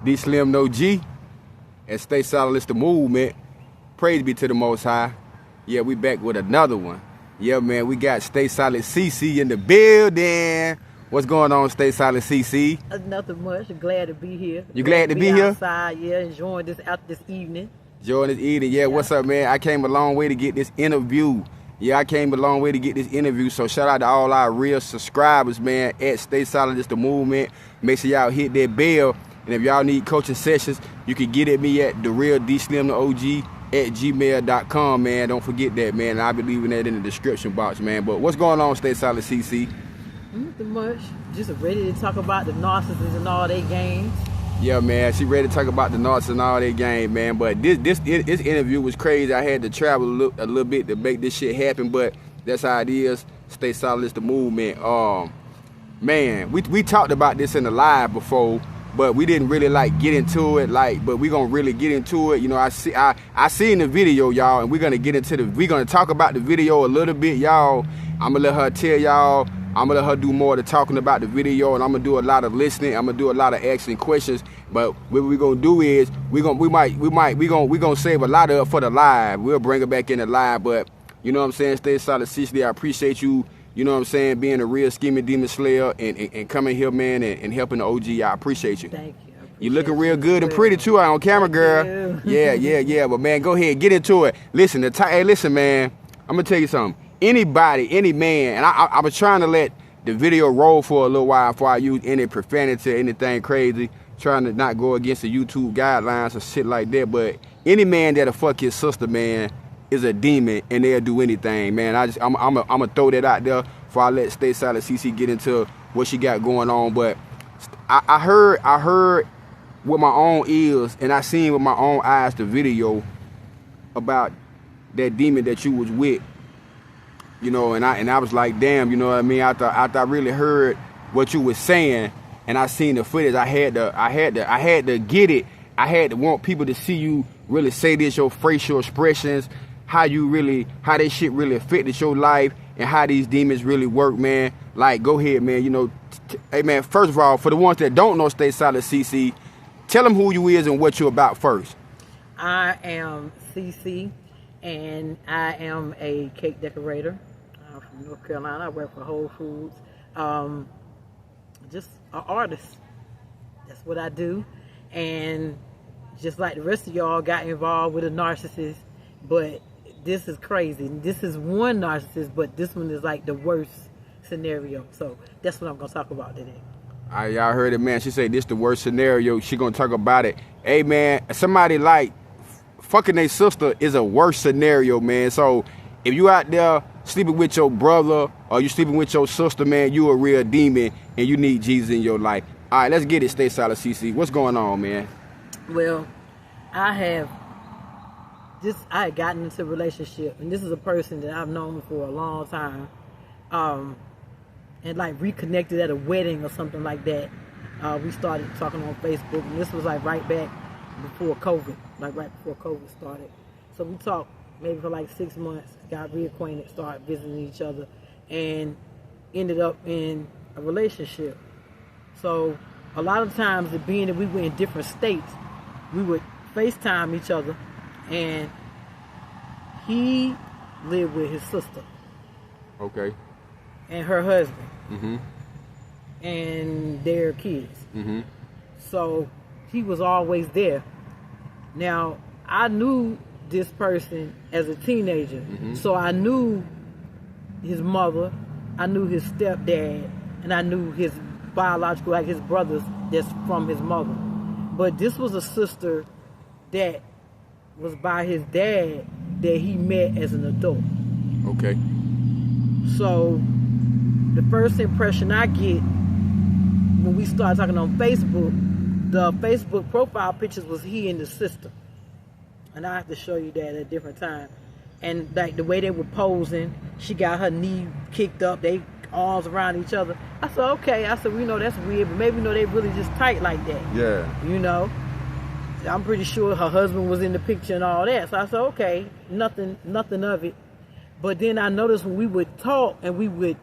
DEESLIMDAOG and Staysolid the movement. Praise be to the Most High. Yeah, we back with another one. Yeah, man, we got Staysolid CC in the building. What's going on, Staysolid CC? Nothing much. Glad to be here. You glad to be here? Outside, yeah, enjoying this evening. Enjoying this evening. Yeah, what's up, man? I came a long way to get this interview. So shout out to all our real subscribers, man, at Staysolid the movement. Make sure y'all hit that bell. And if y'all need coaching sessions, you can get at me at therealDSlimDaog@gmail.com, man. Don't forget that, man. I'll be leaving that in the description box, man. But what's going on, Staysolid CC? Nothing much. Just ready to talk about the Narcissists and all their games. Yeah, man. She ready to talk about the Narcissists and all their game, man. But this interview was crazy. I had to travel a little bit to make this shit happen, but that's how it is. Staysolid the movement. Man, we talked about this in the live before, but we didn't really get into it. But we gonna really get into it. You know, I seen the video, y'all, and we're gonna talk about the video a little bit, y'all. I'm gonna let her tell y'all. I'm gonna let her do more of the talking about the video, and I'm gonna do a lot of listening. I'm gonna do a lot of asking questions. But what we're gonna do is we gonna save a lot of it for the live. We'll bring it back in the live. But you know what I'm saying, Staysolid Cecily, I appreciate you. You know what I'm saying, being a real scheming demon slayer and coming here, man, and helping the OG. I appreciate you. Thank you. You looking real good and pretty too on camera, girl. Yeah. But man, go ahead, get into it. Listen, hey, listen, man. I'm gonna tell you something. Anybody, any man, and I was trying to let the video roll for a little while before I use any profanity or anything crazy, trying to not go against the YouTube guidelines or shit like that. But any man that'll fuck his sister, man, is a demon, and they'll do anything, man. I'm gonna throw that out there before I let Staysolid CC get into what she got going on. But I heard with my own ears, and I seen with my own eyes the video about that demon that you was with. You know, and I was like, damn, you know what I mean? After I really heard what you was saying, and I seen the footage, I had to get it. I had to want people to see you really say this, your facial expressions, how this shit really affected your life, and how these demons really work, man. Like, go ahead, man. You know, hey, man. First of all, for the ones that don't know Staysolid CC, tell them who you is and what you about first. I am CC, and I am a cake decorator. From North Carolina. I work for Whole Foods. Just an artist. That's what I do. And just like the rest of y'all, got involved with a narcissist. But this is crazy. This is one narcissist, but this one is like the worst scenario. So that's what I'm gonna talk about today. All right, y'all heard it, man. She said this the worst scenario. She gonna talk about it. Hey, man, somebody like fucking their sister is a worse scenario, man. So if you out there sleeping with your brother or you sleeping with your sister, man, you a real demon and you need Jesus in your life. All right, let's get it, Staysolid CC. What's going on, man? Well, I had gotten into a relationship, and this is a person that I've known for a long time, and like reconnected at a wedding or something like that. We started talking on Facebook, and this was like right back before COVID, like right before COVID started. So we talked maybe for like 6 months, got reacquainted, started visiting each other, and ended up in a relationship. So a lot of times, being that we were in different states, we would FaceTime each other, and he lived with his sister. Okay. And her husband. Mm-hmm. And their kids. Mm-hmm. So he was always there. Now, I knew this person as a teenager. Mm-hmm. So I knew his mother, I knew his stepdad, and I knew his biological, like his brothers that's from his mother. But this was a sister that was by his dad that he met as an adult. Okay. So the first impression I get when we started talking on Facebook, the Facebook profile pictures was he and the sister. And I have to show you that at a different time. And like the way they were posing, she got her knee kicked up, they arms around each other. I said, okay. I said, that's weird, but maybe they really just tight like that. Yeah. I'm pretty sure her husband was in the picture and all that. So I said, okay, nothing of it. But then I noticed when we would talk and we would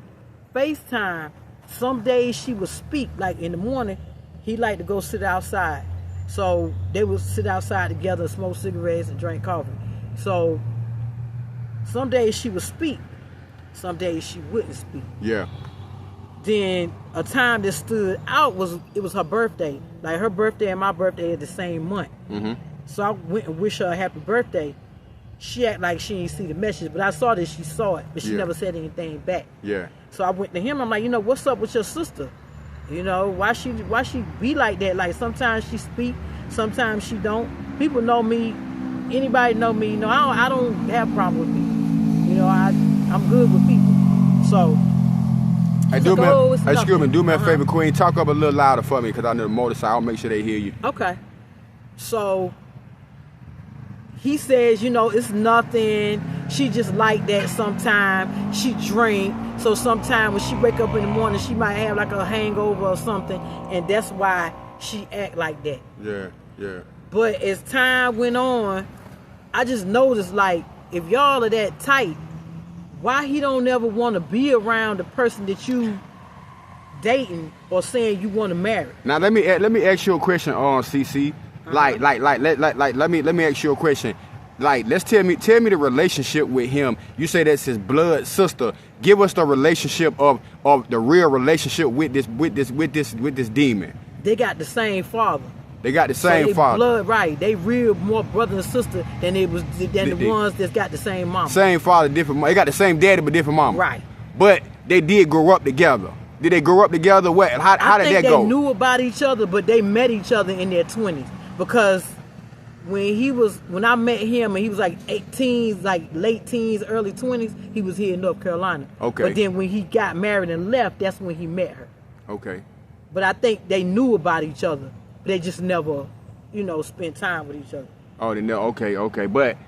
FaceTime, some days she would speak, like in the morning, he liked to go sit outside. So they would sit outside together, smoke cigarettes, and drink coffee. So some days she would speak, some days she wouldn't speak. Yeah. Then a time that stood out was her birthday. Like her birthday and my birthday are the same month. Mm-hmm. So I went and wished her a happy birthday. She acted like she didn't see the message, but I saw that she saw it, but she never said anything back. Yeah. So I went to him. I'm like, what's up with your sister? Why she be like that? Like sometimes she speak, sometimes she don't. People know me. Anybody know me? I don't have a problem with people. I'm good with people. So. Hey, do me a favor, Queen. Talk up a little louder for me, because I know the motorcycle. I'll make sure they hear you. Okay. So he says, it's nothing. She just like that sometimes. She drink. So sometimes when she wake up in the morning, she might have like a hangover or something. And that's why she act like that. Yeah, yeah. But as time went on, I just noticed, like, if y'all are that tight, why he don't ever want to be around the person that you dating or saying you want to marry? Now let me ask you a question, CC. Let me ask you a question. Like, tell me the relationship with him. You say that's his blood sister. Give us the relationship of the real relationship with this demon. They got the same father. They got the same father. Blood, right? They real more brother and sister than the ones that's got the same mama. Same father, different. They got the same daddy but different mama. Right. But they did grow up together. Did they grow up together? What? How did that go? They knew about each other, but they met each other in their 20s. Because when I met him and he was like 18, like late teens, early 20s, he was here in North Carolina. Okay. But then when he got married and left, that's when he met her. Okay. But I think they knew about each other. They just never, spent time with each other. Oh, they know. Okay. But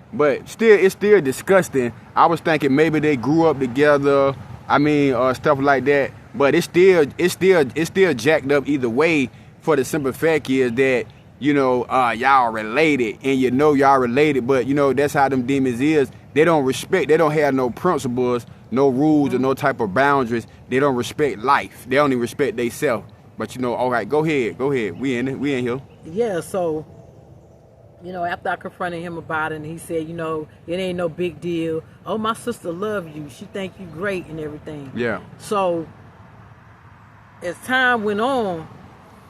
still, it's still disgusting. I was thinking maybe they grew up together. I mean, stuff like that. But it's still jacked up either way. For the simple fact is that y'all related, and y'all related. But that's how them demons is. They don't respect. They don't have no principles, no rules, or no type of boundaries. They don't respect life. They only respect themselves. But all right, go ahead. We in here. Yeah, so, after I confronted him about it, and he said, it ain't no big deal. Oh, my sister love you. She think you great and everything. Yeah. So, as time went on,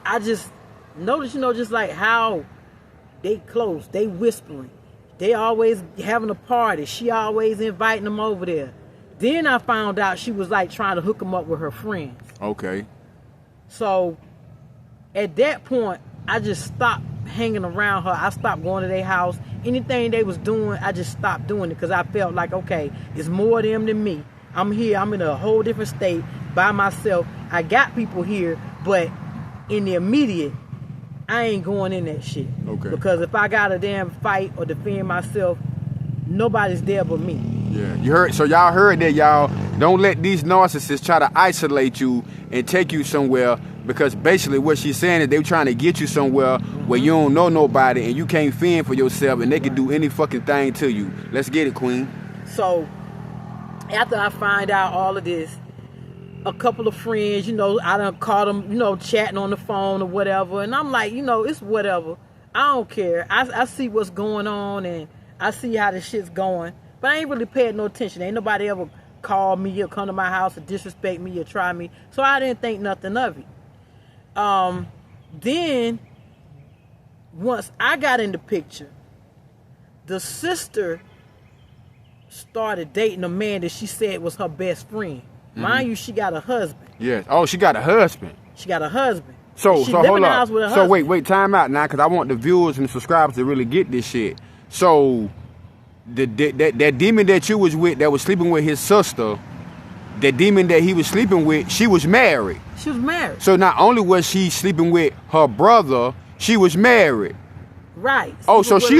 I just noticed, just like how they close, they whispering. They always having a party. She always inviting them over there. Then I found out she was like trying to hook them up with her friends. Okay. So, at that point, I just stopped hanging around her. I stopped going to their house. Anything they was doing, I just stopped doing it because I felt like, okay, it's more of them than me. I'm here. I'm in a whole different state by myself. I got people here, but in the immediate, I ain't going in that shit. Okay. Because if I got a damn fight or defend myself, nobody's there but me. Yeah, you heard. So y'all heard that, y'all. Don't let these narcissists try to isolate you and take you somewhere, because basically what she's saying is they're trying to get you somewhere where you don't know nobody and you can't fend for yourself, and they can do any fucking thing to you. Let's get it, Queen. So after I find out all of this, a couple of friends, I done caught them, chatting on the phone or whatever, and I'm like, it's whatever. I don't care. I see what's going on and I see how this shit's going. But I ain't really paying no attention. Ain't nobody ever called me or come to my house or disrespect me or try me. So I didn't think nothing of it. Then, once I got in the picture, the sister started dating a man that she said was her best friend. Mm-hmm. Mind you, she got a husband. Yes. Oh, she got a husband. She got a husband. So hold up. So husband. wait, time out now, because I want the viewers and the subscribers to really get this shit. So that demon that you was with, that was sleeping with his sister, the demon that he was sleeping with, she was married. She was married. So not only was she sleeping with her brother, she was married. Right. Oh, so she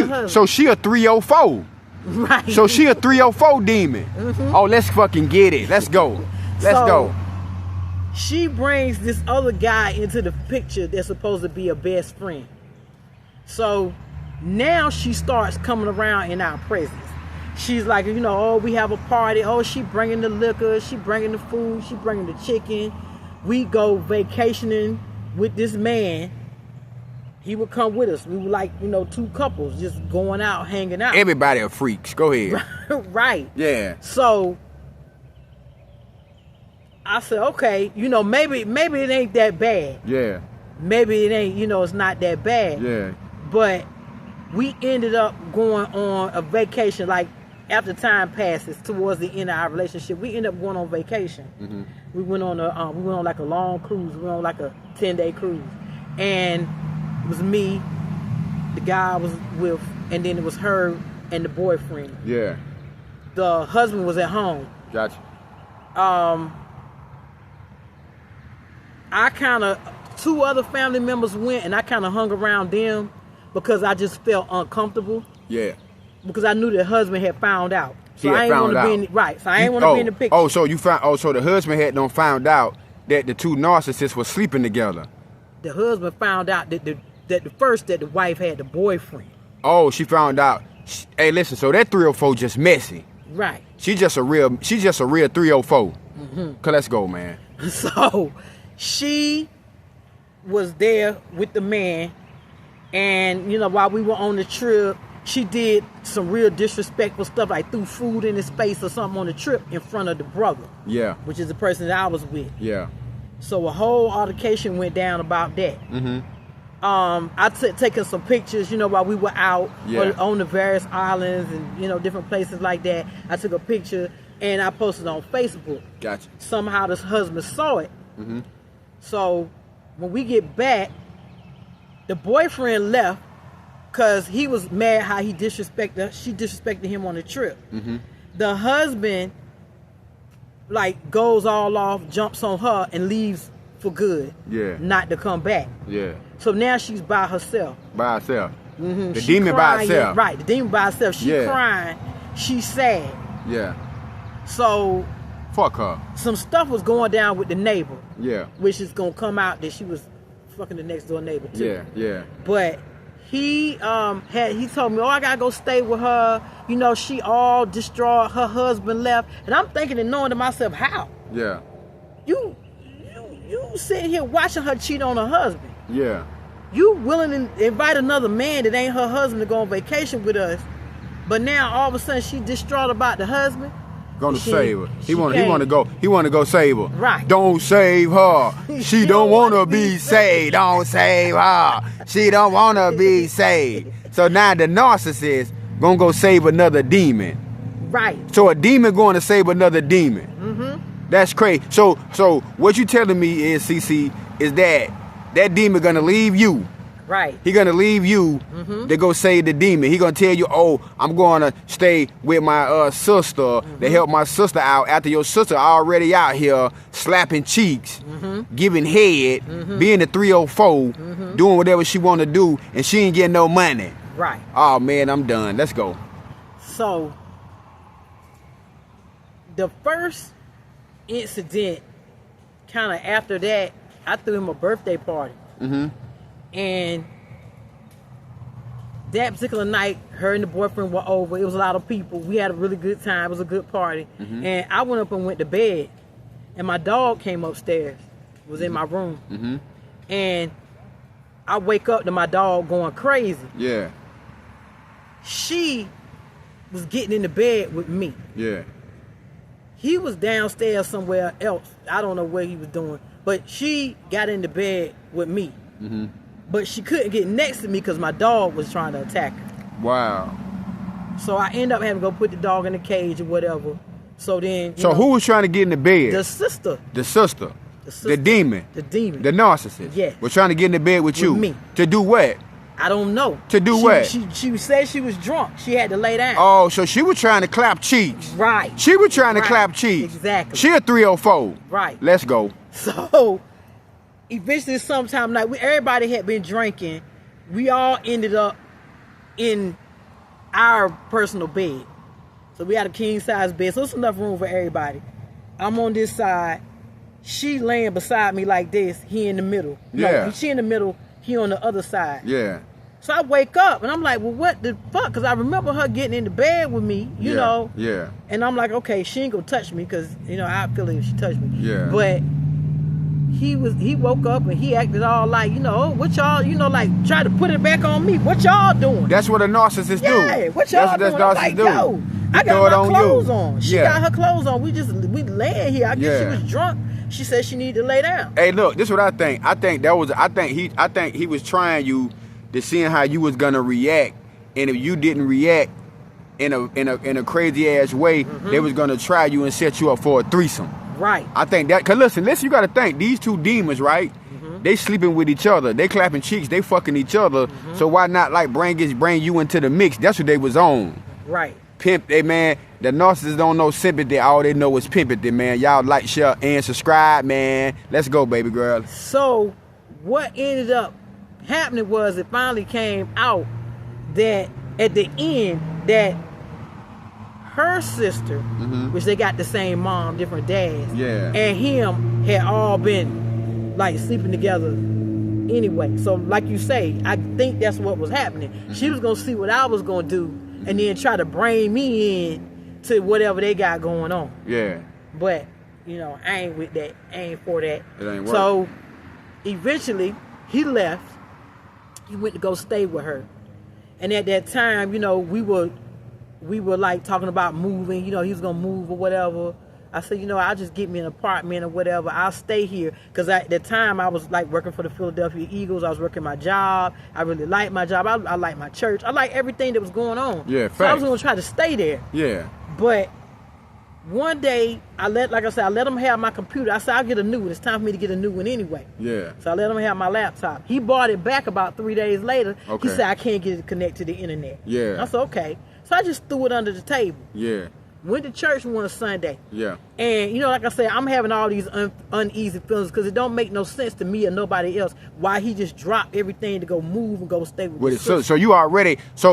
a 304. Right. So she a 304 demon. Mm-hmm. Oh, let's fucking get it. Let's go. Let's go. She brings this other guy into the picture that's supposed to be a best friend. So now she starts coming around in our presence. She's like, oh, we have a party. Oh, she bringing the liquor. She bringing the food. She bringing the chicken. We go vacationing with this man. he would come with us. We were like, you know, two couples just going out, hanging out. Everybody are freaks. Go ahead. Right. Yeah. So I said, okay, you know, maybe it ain't that bad. Yeah. Maybe it ain't, you know, it's not that bad. Yeah. But we ended up going on a vacation, like after time passes towards the end of our relationship, we ended up going on vacation. Mm-hmm. We went on like a long cruise. We went on like a 10-day cruise. And it was me, the guy I was with, and then it was her and the boyfriend. Yeah. The husband was at home. Gotcha. I kind of, 2 other family members went, and I kind of hung around them because I just felt uncomfortable. Yeah. Because I knew the husband had found out. So He had I ain't want found to be in, right. So I ain't want to be in the picture. Oh, so you found? Oh, so the husband had done found out that the 2 narcissists were sleeping together. The husband found out that the wife had the boyfriend. Oh, she found out. Hey, listen. So that 304 just messy. Right. She's just a real 304. Mm-hmm. Cause let's go, man. So she was there with the man, and you know, while we were on the trip, she did some real disrespectful stuff, like threw food in his face or something on the trip in front of the brother. Yeah. Which is the person that I was with. Yeah. So a whole altercation went down about that. Mm-hmm. I taken some pictures, you know, while we were out Yeah. on the various islands and, you know, different places like that. I took a picture and I posted on Facebook. Gotcha. Somehow this husband saw it. Mm-hmm. So when we get back, the boyfriend left because he was mad how she disrespected him on the trip. Mm-hmm. The husband like goes all off, jumps on her and leaves for good. Yeah. Not to come back. Yeah. So now she's by herself. By herself. Mm-hmm. The She demon by crying, herself. Right, the demon by herself. She Yeah. crying. She's sad. Yeah. So Fuck her. some stuff was going down with the neighbor. Yeah. Which is gonna come out that she was fucking the next door neighbor too. Yeah. Yeah. But he told me, oh, I gotta go stay with her. You know, she all distraught. Her husband left, and I'm thinking and knowing to myself, how Yeah. you sitting here watching her cheat on her husband? Yeah. You willing to invite another man that ain't her husband to go on vacation with us, but now all of a sudden she distraught about the husband. Gonna She- save her. He she wanna can't. go save her. Right. Don't save her. She don't wanna be saved. Don't save her. She don't wanna be saved. So now the narcissist gonna go save another demon. Right. So a demon going to save another demon. Mm-hmm. That's crazy. So what you telling me is, CC, is that demon gonna leave you. Right. He gonna leave you to go save the demon. He gonna tell you, oh, I'm gonna stay with my sister to help my sister out after your sister already out here slapping cheeks, giving head, being a 304, doing whatever she wanna do, and she ain't getting no money. Right. Oh man, I'm done. Let's go. So the first incident, kind of after that, I threw him a birthday party. Mm-hmm. And that particular night, her and the boyfriend were over. It was a lot of people. We had a really good time. It was a good party. And I went up and went to bed. And my dog came upstairs. Was in my room. Mm-hmm. And I wake up to my dog going crazy. Yeah. She was getting in the bed with me. Yeah. He was downstairs somewhere else. I don't know what he was doing. But she got in the bed with me. Mm-hmm. But she couldn't get next to me because my dog was trying to attack her. Wow. So I ended up having to go put the dog in the cage or whatever. So then, So who was trying to get in the bed? The sister. The sister. The demon. The demon. The narcissist. Yes. Was trying to get in the bed with you. me. To do what? I don't know. To do what? She said she was drunk. She had to lay down. Oh, so she was trying to clap cheeks. Right. She was trying to Right. clap cheeks. Exactly. She a 304. Right. Let's go. So eventually sometime night, everybody had been drinking. We all ended up in our personal bed. So we had a king size bed. So it's enough room for everybody. I'm on this side. She laying beside me like this. He in the middle. Yeah. No, she in the middle. He on the other side. Yeah. So I wake up and I'm like, well, what the fuck? Because I remember her getting in the bed with me, you know. Yeah. And I'm like, okay, she ain't gonna touch me because, you know, I feel like if she touched me. Yeah. But he woke up and he acted all like, you know, what y'all, you know, like try to put it back on me. What y'all doing? That's what a narcissist do. Yeah, what y'all doing? I'm like, yo, I got my clothes on. She got her clothes on. We laying here. I guess she was drunk. She said she needed to lay down. Hey, look, this is what I think. I think he was trying you to seeing how you was gonna react, and if you didn't react in a crazy ass way, they was gonna try you and set you up for a threesome. Right. I think that, cause listen, you gotta think, these two demons, right? They sleeping with each other, they clapping cheeks, they fucking each other. So why not like bring you into the mix? That's what they was on. Right. Pimp, hey man, the narcissists don't know sympathy, all they know is pimpathy, man. Y'all like, share, and subscribe, man. Let's go, baby girl. So what ended up happening was it finally came out that at the end that her sister, which they got the same mom, different dads, and him had all been like sleeping together anyway. So like you say, I think that's what was happening. She was gonna see what I was gonna do and then try to bring me in to whatever they got going on. Yeah. But, you know, I ain't with that. I ain't for that. It ain't working. So eventually he left. He went to go stay with her. And at that time, you know, we were like talking about moving, you know, he was gonna move or whatever. I said, you know, I'll just get me an apartment or whatever. I'll stay here. Because at the time, I was like working for the Philadelphia Eagles. I was working my job. I really liked my job. I liked my church. I liked everything that was going on. Yeah, facts. So I was going to try to stay there. Yeah. But one day, I let him have my computer. I said, I'll get a new one. It's time for me to get a new one anyway. Yeah. So I let him have my laptop. He bought it back about 3 days later. Okay. He said, I can't get it connected to the internet. Yeah. I said, okay. So I just threw it under the table. Yeah. Went to church one Sunday. Yeah. And, you know, like I said, I'm having all these uneasy feelings because it don't make no sense to me or nobody else why he just dropped everything to go move and go stay with his so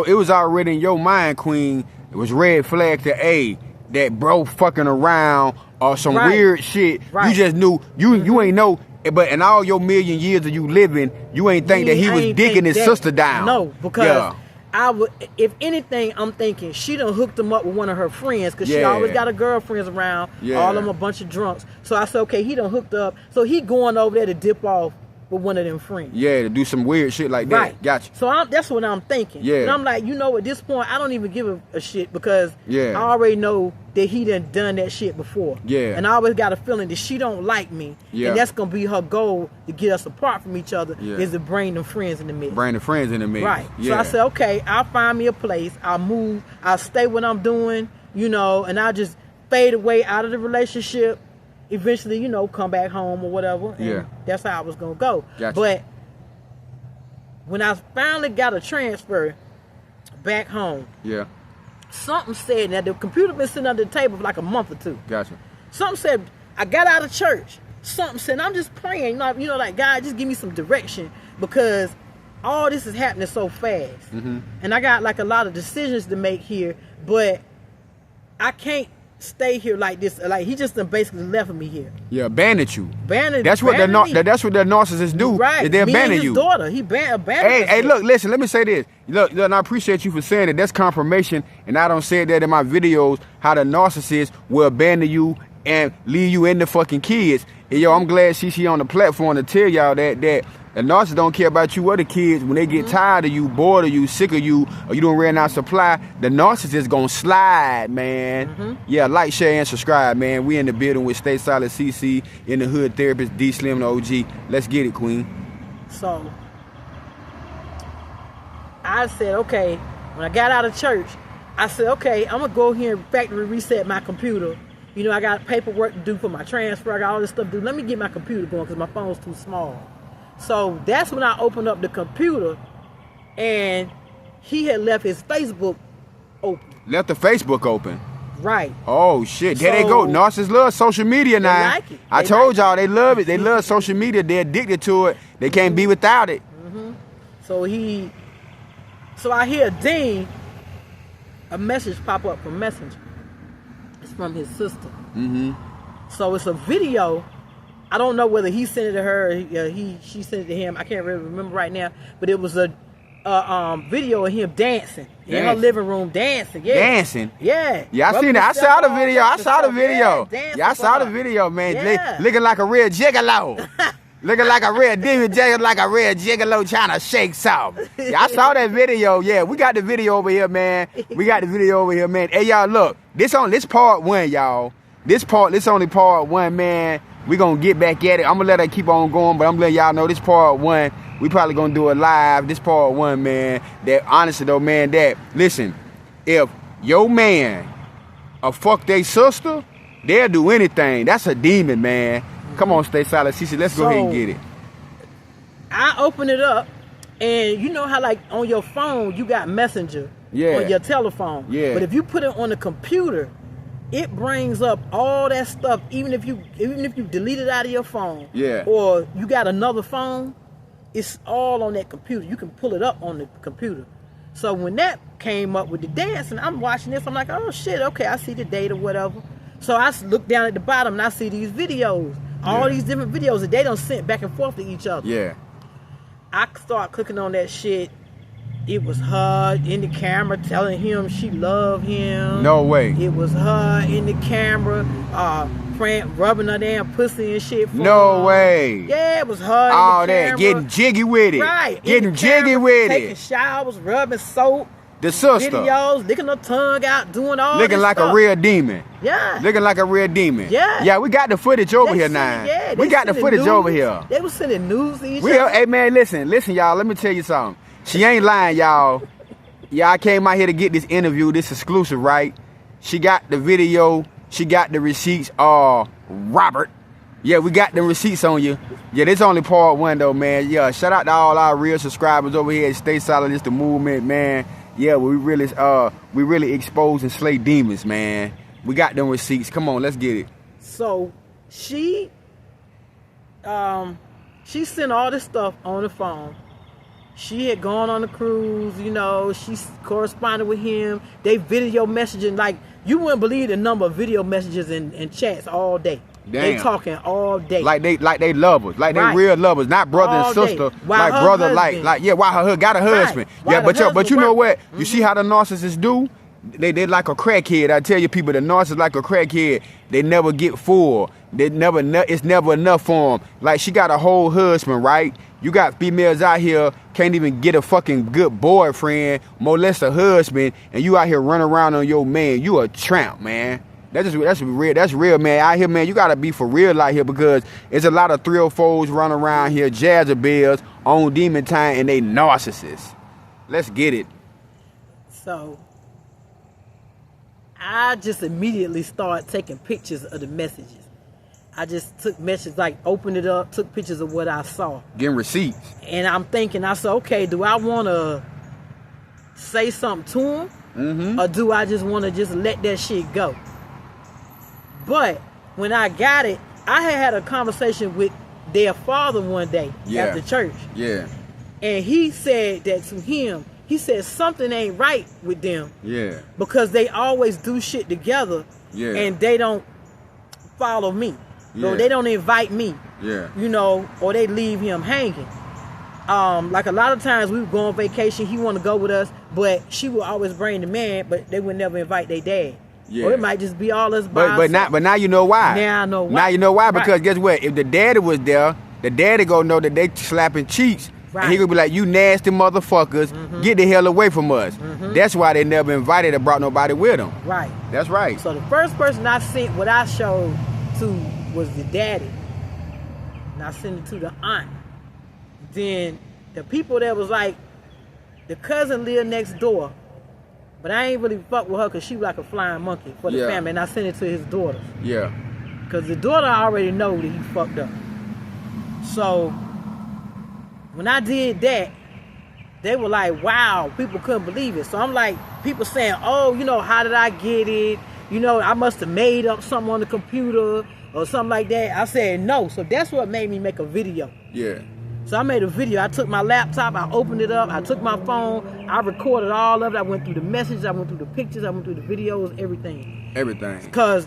it was already in your mind, Queen, it was red flag to A, that bro fucking around or some weird shit. Right. You just knew, you ain't know, but in all your million years of you living, you ain't think that he was digging his sister down. No, because... if anything, I'm thinking she done hooked him up with one of her friends because she always got her girlfriends around. All of them a bunch of drunks. So I said, okay, he done hooked up. So he going over there to dip off with one of them friends. Yeah, to do some weird shit like that. Right. Gotcha. So that's what I'm thinking. Yeah. And I'm like, you know, at this point, I don't even give a shit because I already know that he done that shit before. Yeah. And I always got a feeling that she don't like me. Yeah. And that's going to be her goal to get us apart from each other is to bring them friends in the mix. Bring the friends in the mix. Right. Yeah. So I said, okay, I'll find me a place. I'll move. I'll stay what I'm doing, you know, and I'll just fade away out of the relationship. Eventually, you know, come back home or whatever. And that's how I was going to go. Gotcha. But when I finally got a transfer back home, something said, now the computer been sitting under the table for like a month or two. Gotcha. Something said, I got out of church. Something said, I'm just praying, you know, like, God, just give me some direction because all this is happening so fast. And I got like a lot of decisions to make here, but I can't stay here like this. Like he just basically left me here. Yeah, abandoned you. That's what the narcissists do. Right. Is they abandon you. Daughter, he abandoned. Hey, look, listen. Let me say this. Look, and I appreciate you for saying that. That's confirmation, and I don't say that in my videos. How the narcissist will abandon you and leave you in the fucking kids. And yo, I'm glad she on the platform to tell y'all that the narcissists don't care about you or the kids. When they get tired of you, bored of you, sick of you, or you don't run out of supply, the narcissist gonna slide, man. Yeah, like, share, and subscribe, man. We in the building with Stay Solid CC, in the hood therapist, DEESLIMDAOG. Let's get it, Queen. So, I said, okay, when I got out of church, I said, okay, I'm gonna go here and factory reset my computer. You know, I got paperwork to do for my transfer. I got all this stuff to do. Let me get my computer going because my phone's too small. So that's when I opened up the computer and he had left his Facebook open. Left the Facebook open? Right. Oh, shit. There they go. Narcissists love social media now. They like it. I told y'all they love it. They love social media. They're addicted to it. They can't be without it. So I hear a message pop up from Messenger. It's from his sister. So it's a video. I don't know whether he sent it to her or she sent it to him. I can't really remember right now. But it was a video of him dancing in her living room, dancing. Yeah. Dancing. Yeah. Yeah, I seen that. I saw the video. I saw the video. Yeah, I saw the video, man. Yeah. Looking like a real gigolo. Looking like a real demon jigger, like a real gigolo trying to shake something. Yeah, I saw that video. Yeah, we got the video over here, man. We got the video over here, man. Hey, y'all, look. This part one, y'all. This only part one, man. We gonna get back at it. I'm gonna let her keep on going, but I'm letting y'all know this part one. We probably gonna do it live. This part one, man. That honestly though, man, that listen, if your man fuck their sister, they'll do anything. That's a demon, man. Come on, stay solid, Cece. Let's go ahead and get it. I open it up, and you know how like on your phone you got Messenger on your telephone. Yeah. But if you put it on the computer, it brings up all that stuff. Even if you delete it out of your phone. Yeah. Or you got another phone, it's all on that computer. You can pull it up on the computer. So when that came up with the dancing, I'm watching this. I'm like, oh shit, okay, I see the date or whatever. So I look down at the bottom and I see these videos. All these different videos that they done sent back and forth to each other. Yeah. I start clicking on that shit. It was her in the camera telling him she loved him. No way. It was her in the camera, rubbing her damn pussy and shit for No him. way. Yeah, it was her All in the camera. that, getting jiggy with it. Right. Getting jiggy with taking it. showers, rubbing soap. The sister. Videos, licking her tongue out, doing all Looking this like stuff. a real demon. Yeah. Looking like a real demon. Yeah. Yeah, we got the footage over here now. Yeah, we got the footage over here. They was sending news to each other. Hey man, listen, y'all. Let me tell you something. She ain't lying, y'all. Yeah, I came out here to get this interview, this exclusive, right? She got the video, she got the receipts. Robert. Yeah, we got the receipts on you. Yeah, this only part one though, man. Yeah, shout out to all our real subscribers over here at Stay Solid. It's the movement, man. Yeah, we really expose and slay demons, man. We got them receipts. Come on, let's get it. So she sent all this stuff on the phone. She had gone on the cruise, you know, she corresponded with him. They video messaging, like, you wouldn't believe the number of video messages and chats all day. Damn. They talking all day. Like they lovers, like they real lovers, not brother all and sister. While like brother, husband. while her got a husband. While Yeah, the but you know what? husband You see how the narcissists do? They like a crackhead. I tell you, people, the narcissist like a crackhead. They never get full. It's never enough for them. Like, she got a whole husband, right? You got females out here can't even get a fucking good boyfriend, molest a husband, and you out here running around on your man. You a tramp, man. That's real, man. Out here, man, you gotta be for real out here, because there's a lot of 304s running around here, Jezebels on demon time, and they narcissists. Let's get it. So I just immediately started taking pictures of the messages. I just took messages, like opened it up, took pictures of what I saw. Getting receipts. And I'm thinking, I said, okay, do I want to say something to him? Mm-hmm. Or do I just want to just let that shit go? But when I got it, I had a conversation with their father one day after church. Yeah. And he said that to him, he said something ain't right with them. Yeah. Because they always do shit together. Yeah. And they don't follow me. Yeah. So they don't invite me. Yeah. You know, or they leave him hanging. Like a lot of times we would go on vacation, he want to go with us, but she would always bring the man, but they would never invite their dad. Yeah. Or it might just be all us by But now you know why. Now I know why. Now you know why, because Right. guess what? If the daddy was there, the daddy gonna know that they slapping cheeks. Right. And he gonna be like, you nasty motherfuckers, get the hell away from us. That's why they never invited or brought nobody with them. Right. That's right. So the first person I sent what I showed to was the daddy. And I sent it to the aunt. Then the people that was like, the cousin lived next door, but I ain't really fuck with her because she was like a flying monkey for the family, and I sent it to his daughters. Yeah. Because the daughter already know that he fucked up. So when I did that, they were like, wow, people couldn't believe it. So I'm like, people saying, oh, you know, how did I get it? You know, I must have made up something on the computer or something like that. I said no. So that's what made me make a video. Yeah. So I made a video. I took my laptop, I opened it up, I took my phone, I recorded all of it. I went through the messages, I went through the pictures, I went through the videos, everything. Everything. Because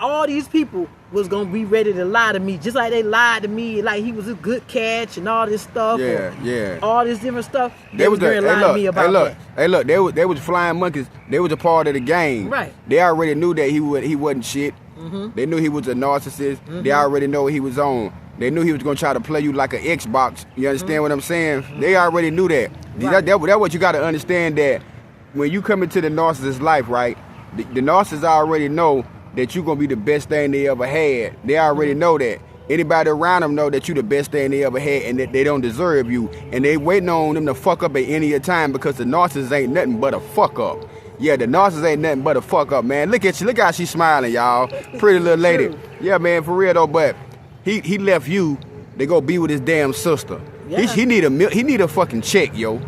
all these people was gonna be ready to lie to me, just like they lied to me, like he was a good catch and all this stuff. Yeah. All this different stuff. They was lying to me about that. Hey, look, they was flying monkeys. They was a part of the game. Right. They already knew that he wasn't shit. Mm-hmm. They knew he was a narcissist. Mm-hmm. They already know what he was on. They knew he was gonna try to play you like an Xbox. You understand what I'm saying? Mm-hmm. They already knew that. Right. That's what you got to understand, that when you come into the narcissist life, right? The narcissists already know that you're gonna be the best thing they ever had. They already know that. Anybody around them know that you the best thing they ever had, and that they don't deserve you. And they waiting on them to fuck up at any time, because the narcissist ain't nothing but a fuck up. Yeah, the narcissist ain't nothing but a fuck up, man. Look at you. Look how she's smiling, y'all. Pretty little lady. Yeah, man, for real though. But he left you to go be with his damn sister. Yeah. He need a fucking check, yo.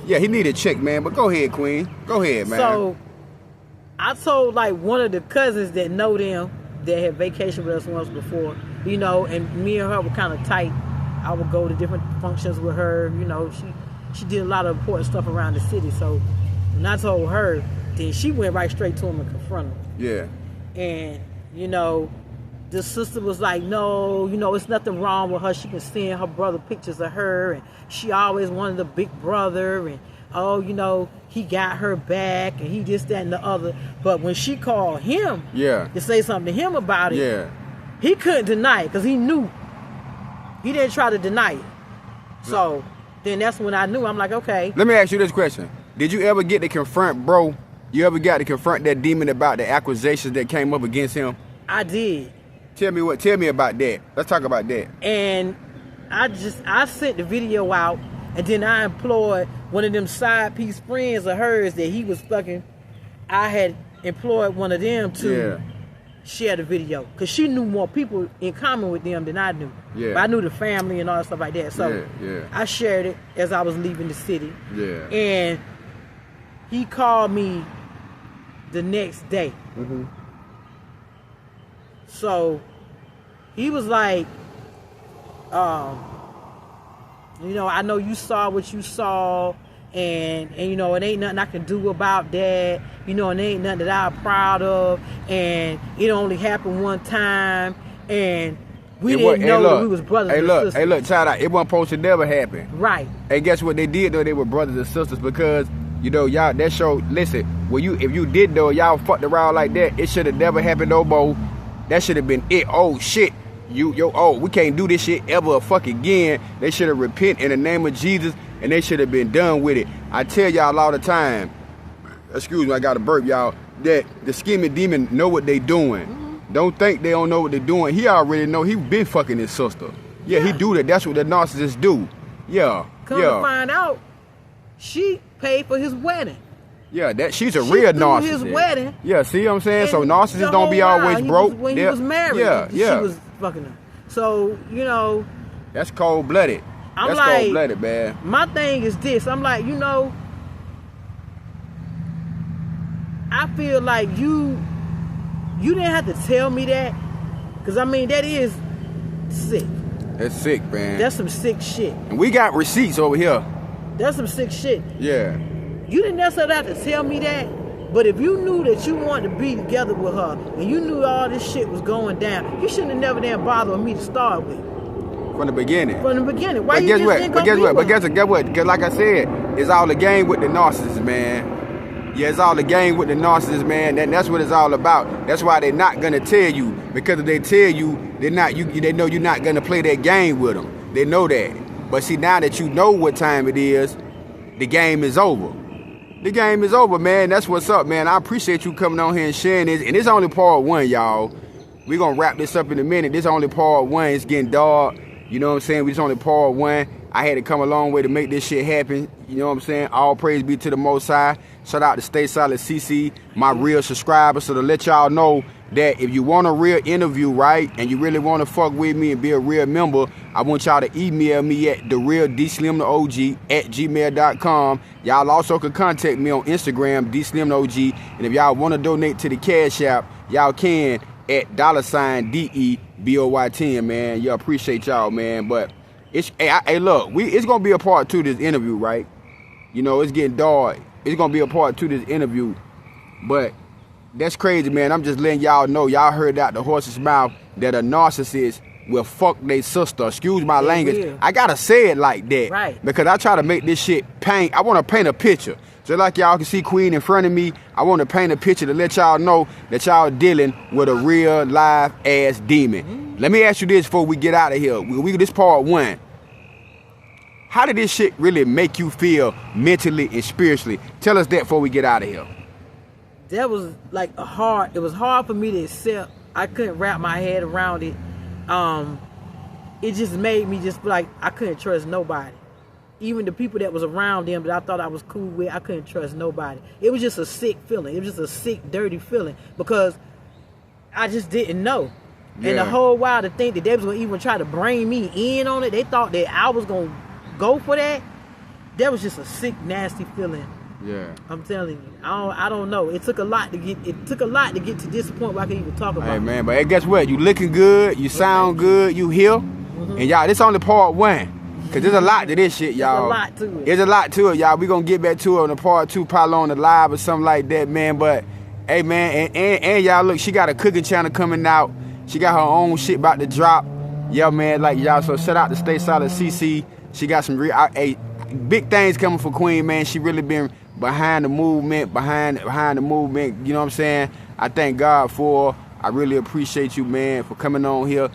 Yeah, he need a check, man. But go ahead, Queen. Go ahead, man. So I told like one of the cousins that know them, that had vacationed with us once before, you know, and me and her were kind of tight. I would go to different functions with her, you know. She did a lot of important stuff around the city. So when I told her, then she went right straight to him and confronted him. Yeah. And, you know, the sister was like, no, you know, it's nothing wrong with her. She can send her brother pictures of her, and she always wanted a big brother, and oh, you know, he got her back, and he this, that, and the other. But when she called him to say something to him about it, he couldn't deny it, because he knew. He didn't try to deny it. So then that's when I knew. I'm like, okay. Let me ask you this question. Did you ever get to confront, bro? You ever got to confront that demon about the accusations that came up against him? I did. Tell me about that. Let's talk about that. And I sent the video out, and then I employed one of them side piece friends of hers that he was fucking. I had employed one of them to share the video, because she knew more people in common with them than I knew. Yeah. But I knew the family and all that stuff like that. So I shared it as I was leaving the city. Yeah. And he called me the next day. Mm-hmm. So he was like, you know, I know you saw what you saw, and you know, it ain't nothing I can do about that. You know, it ain't nothing that I'm proud of, and it only happened one time, and we didn't know that we was brothers and sisters. Hey, look, child out. It wasn't supposed to never happen. Right. And guess what they did, though? They were brothers and sisters, because, you know, y'all, that show, listen, if you did, though, y'all fucked around like that, it should have never happened no more. That should have been it. Oh, shit. We can't do this shit ever fuck again. They should have repent in the name of Jesus, and they should have been done with it. I tell y'all all the time, excuse me, I got to burp, y'all, that the scheming demon know what they doing. Mm-hmm. Don't think they don't know what they're doing. He already know. He been fucking his sister. Yeah, he do that. That's what the narcissists do. Yeah. Come to find out, she paid for his wedding. Yeah, she's a real narcissist. His wedding. Yeah, see what I'm saying? So narcissists don't be always broke. When he was married, she was fucking him. So, you know. That's cold-blooded. That's like, cold-blooded, man. My thing is this. I'm like, you know, I feel like you didn't have to tell me that. Because, I mean, that is sick. That's sick, man. That's some sick shit. And we got receipts over here. That's some sick shit. Yeah. You didn't necessarily have to tell me that, but if you knew that you wanted to be together with her, and you knew all this shit was going down, you shouldn't have never damn bothered with me to start with. From the beginning. From the beginning. Why but you guess just what? didn't But go guess be what? with But her? guess what? Because like I said, it's all the game with the narcissist, man. Yeah, it's all the game with the narcissist, man. That's what it's all about. That's why they're not gonna tell you. Because if they tell you, they know you're not gonna play that game with them. They know that. But see, now that you know what time it is, the game is over. The game is over, man. That's what's up, man. I appreciate you coming on here and sharing this. And it's only part one, y'all. We're going to wrap this up in a minute. This is only part one. It's getting dark. You know what I'm saying? It's only part one. I had to come a long way to make this shit happen. You know what I'm saying? All praise be to the Most High. Shout out to Stay Solid CC, my real subscriber. So to let y'all know that if you want a real interview, right, and you really want to fuck with me and be a real member, I want y'all to email me at therealDSlimDaog@gmail.com. Y'all also can contact me on Instagram, DSlimDaog. And if y'all want to donate to the Cash App, y'all can at $DEBOY10, man. Yeah, appreciate y'all, man. But it's hey, look, it's gonna be a part 2 to this interview, right? You know, it's getting dark. It's gonna be a part 2 to this interview, but That's crazy, man. I'm just letting y'all know. Y'all heard out the horse's mouth that a narcissist will fuck their sister. Excuse my language. I gotta say it like that. Right. Because I try to make this shit paint. I want to paint a picture. Just like y'all can see Queen in front of me, I want to paint a picture to let y'all know that y'all dealing with a real live ass demon. Let me ask you this before we get out of here. This part 1. How did this shit really make you feel mentally and spiritually? Tell us that before we get out of here. That was like it was hard for me to accept. I couldn't wrap my head around it. It just made me just feel like I couldn't trust nobody. Even the people that was around them that I thought I was cool with, I couldn't trust nobody. It was just a sick feeling. It was just a sick, dirty feeling because I just didn't know. Yeah. And the whole while to think that they was going to even try to bring me in on it, they thought that I was going to go for that. That was just a sick, nasty feeling. Yeah. I'm telling you. I don't know. It took a lot to get to this point where I can even talk about it. Hey, man, but hey, guess what? You looking good, you sound good, you here. And y'all, this only part 1. Cause there's a lot to this shit, y'all. There's a lot to it. There's a lot to it, y'all. We gonna get back to it on the part 2, probably on the live or something like that, man. But hey, man, and y'all, look, she got a cooking channel coming out. She got her own shit about to drop. Yeah, man, like y'all. So shout out to Stay Solid CC. She got some big things coming for Queen, man. She really been behind the movement, behind the movement. You know what I'm saying? I thank God for her. I really appreciate you, man, for coming on here.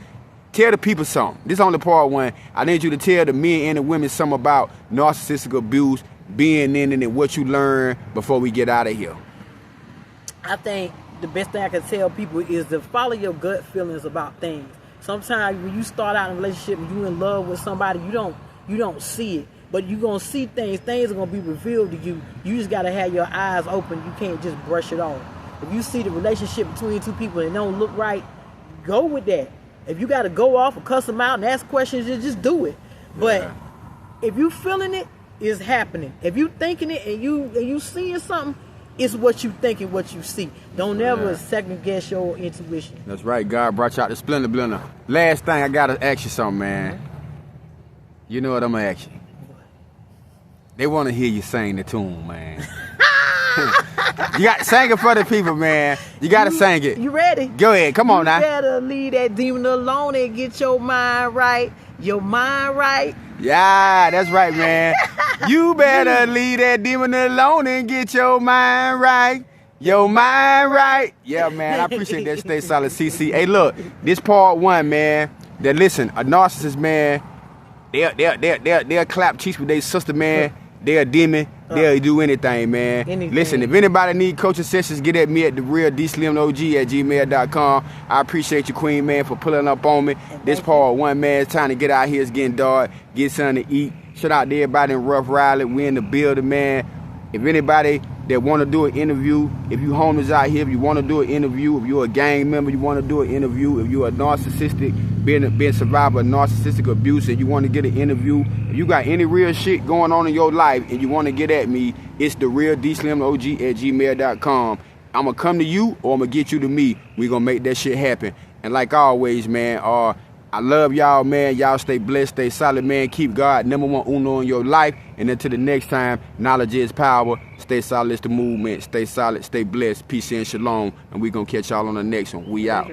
Tell the people something. This is only part 1. I need you to tell the men and the women something about narcissistic abuse, being in it, and what you learn before we get out of here. I think the best thing I can tell people is to follow your gut feelings about things. Sometimes when you start out in a relationship and you in love with somebody, you don't see it. But you're going to see things. Things are going to be revealed to you. You just got to have your eyes open. You can't just brush it off. If you see the relationship between two people and it don't look right, go with that. If you got to go off or cuss them out and ask questions, just do it. But if you feeling it, it's happening. If you thinking it and you seeing something, it's what you think and what you see. Don't ever second guess your intuition. That's right. God brought you out the Splendor Blender. Last thing, I got to ask you something, man. You know what I'm going to ask you? They want to hear you sing the tune, man. You got to sing it for the people, man. You got to sing it. You ready? Go ahead. Come on now. You better leave that demon alone and get your mind right. Your mind right. Yeah, that's right, man. You better leave that demon alone and get your mind right. Your mind right. Yeah, man. I appreciate that. Stay Solid CC. Hey, look. This part 1, man. That listen, a narcissist, man. They'll clap cheeks with their sister, man. They're a demon. They'll do anything, man. Listen, if anybody need coaching sessions, get at me at therealdSlimDAOG@gmail.com. I appreciate you, Queen, man, for pulling up on me. This part 1, man. It's time to get out here. It's getting dark. Get something to eat. Shout out to everybody in Rough Riley. We in the building, man. If anybody that want to do an interview, if you homeless out here, if you want to do an interview, if you're a gang member, you want to do an interview, if you're a narcissistic, being a survivor of narcissistic abuse, and you want to get an interview, if you got any real shit going on in your life and you want to get at me, it's therealdSlimDAOG@gmail.com. I'm going to come to you or I'm going to get you to me. We're going to make that shit happen. And like always, man, I love y'all, man. Y'all stay blessed, stay solid, man. Keep God #1 uno in your life. And until the next time, knowledge is power. Stay solid, it's the movement. Stay solid, stay blessed. Peace and shalom. And we going to catch y'all on the next one. We out.